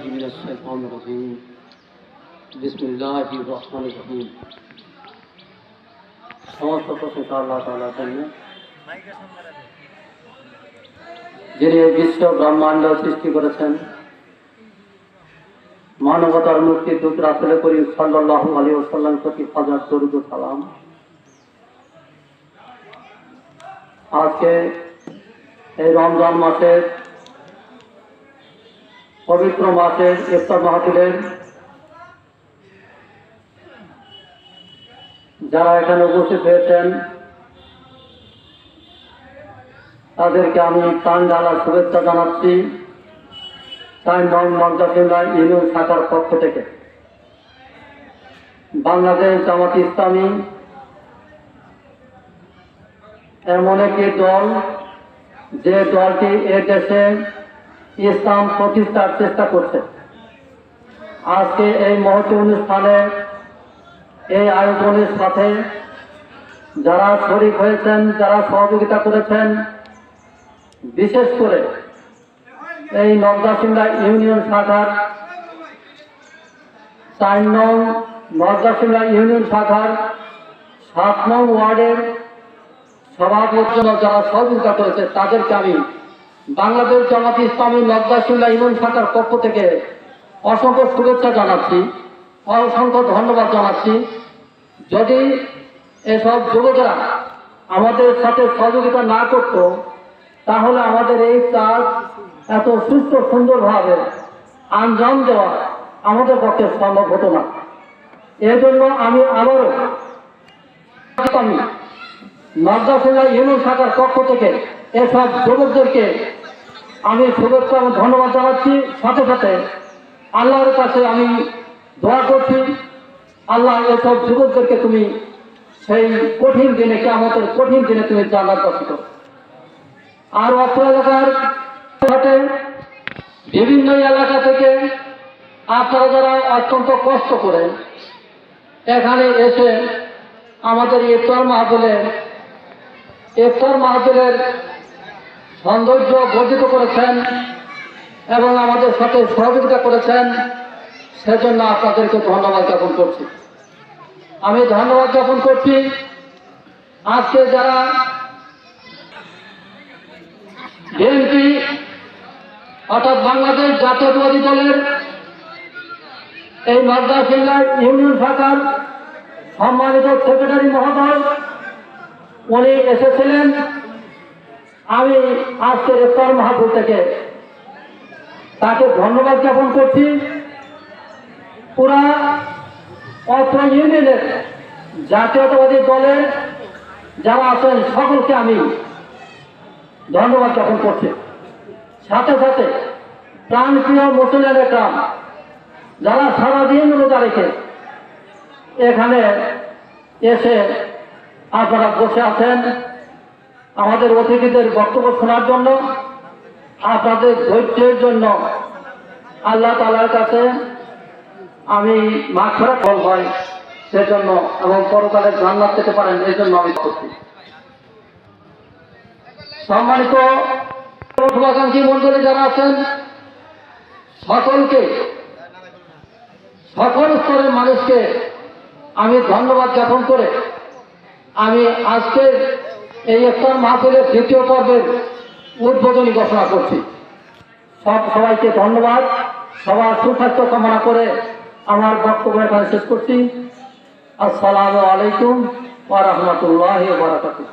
من الشيطان الرجيم بسم الله الرحمن الرحيم সমস্ত প্রশংসা আল্লাহ তাআলার জন্য, যিনি বিশ্ব ব্রহ্মাণ্ড সৃষ্টি করেছেন। মানবতার মুক্তির দূত রাসূল করিম সাল্লাল্লাহু আলাইহি ওয়াসাল্লাম প্রতি হাজার দরুদ ও সালাম। আজকে এই রমজান মাসের পবিত্র মাসের ইফতার মাহফিলের যারা এখানে উপস্থিত হয়েছেন তাদেরকে আমি প্রাণ ঢালা শুভেচ্ছা জানাচ্ছি ৪ নং মন্দাসিন্দা ইউনিয়ন শাখার পক্ষ থেকে। বাংলাদেশ জামাত ইসলামী এমন একটি দল, যে দলটি এ দেশে ইসলাম প্রতিষ্ঠার চেষ্টা করছে। আজকে এই মহতী অনুষ্ঠানে এই আয়োজনের সাথে যারা শরীক হয়েছেন, যারা সহযোগিতা করেছেন, বিশেষ করে এই নগদাসিন্দা ইউনিয়ন শাখার ৪ নং নগদাসিন্দা ইউনিয়ন শাখার ৭ নং ওয়ার্ডের সভাপতি যারা সহযোগিতা করেছে তাদেরকে আমি বাংলাদেশ জামাত ইসলামী নগদাসিন্দা ইউনিয়ন শাখার পক্ষ থেকে অসংখ্য শুভেচ্ছা জানাচ্ছি, অসংখ্য ধন্যবাদ জানাচ্ছি। যদি এসব যুবকেরা আমাদের সাথে সহযোগিতা না করত তাহলে আমাদের এই কাজ এত সুস্থ সুন্দরভাবে আঞ্জাম দেওয়া আমাদের পক্ষে সম্ভব হতো না। এই জন্য আমি আবারও নগদাসিন্দা ইউনিয়ন শাখার পক্ষ থেকে এসব যুবকদেরকে আমি শুভেচ্ছা এবং ধন্যবাদ জানাচ্ছি। সাথে সাথে আল্লাহর কাছে আমি দোয়া করছি, আল্লাহ এসব যুবকদেরকে তুমি সেই কঠিন দিনে, কিয়ামতের কঠিন দিনে তুমি জান্নাত দান করো। আর অত্র এলাকার সাথে বিভিন্ন এলাকা থেকে আপনারা যারা অত্যন্ত কষ্ট করে এখানে এসে আমাদের ইফতার মাহফিলের সৌন্দর্য বর্ধিত করেছেন এবং আমাদের সাথে সহযোগিতা করেছেন, সেজন্য আপনাদেরকে ধন্যবাদ জ্ঞাপন করছি। আমি ধন্যবাদ জ্ঞাপন করছি আজকে যারা বিএনপি অর্থাৎ বাংলাদেশ জাতীয়তাবাদী দলের এই নগদাসিন্দা ইউনিয়ন শাখার সম্মানিত সেক্রেটারি মহোদয় উনি এসেছিলেন। আমি আজকে ইফতার মাহফিল থেকে তাকে ধন্যবাদ জ্ঞাপন করছি। পুরা অত্র ইউনিয়নের জাতীয়তাবাদী দলের যারা আছেন সকলকে আমি ধন্যবাদ জ্ঞাপন করছি। সাথে সাথে প্রাণপ্রিয় মুসলিম একরাম যারা সারাদিন রোজা রেখে এখানে এসে আপনারা বসে আছেন আমাদের অতিথিদের বক্তব্য শোনার জন্য, আপনাদের ধৈর্যের জন্য আল্লাহ তাআলার কাছে আমি মাগফিরাত ফল হয় সেজন্য এবং পরকালে জান্নাত পেতে পারেন এই জন্য আমি করছি। সম্মানিত শুভাকাঙ্ক্ষী মণ্ডলী যারা আছেন সকলকে, সকল স্তরের মানুষকে আমি ধন্যবাদ জ্ঞাপন করে আমি আজকের এই ইফতার মাহফিলের ২য় পর্বের উদ্বোধনী ঘোষণা করছি। সবাইকে ধন্যবাদ, সবার সুস্বাস্থ্য কামনা করে আমার বক্তব্য এখানে শেষ করছি। আসসালামু আলাইকুম ওয়া রাহমাতুল্লাহি ওয়া বারাকাতুহু।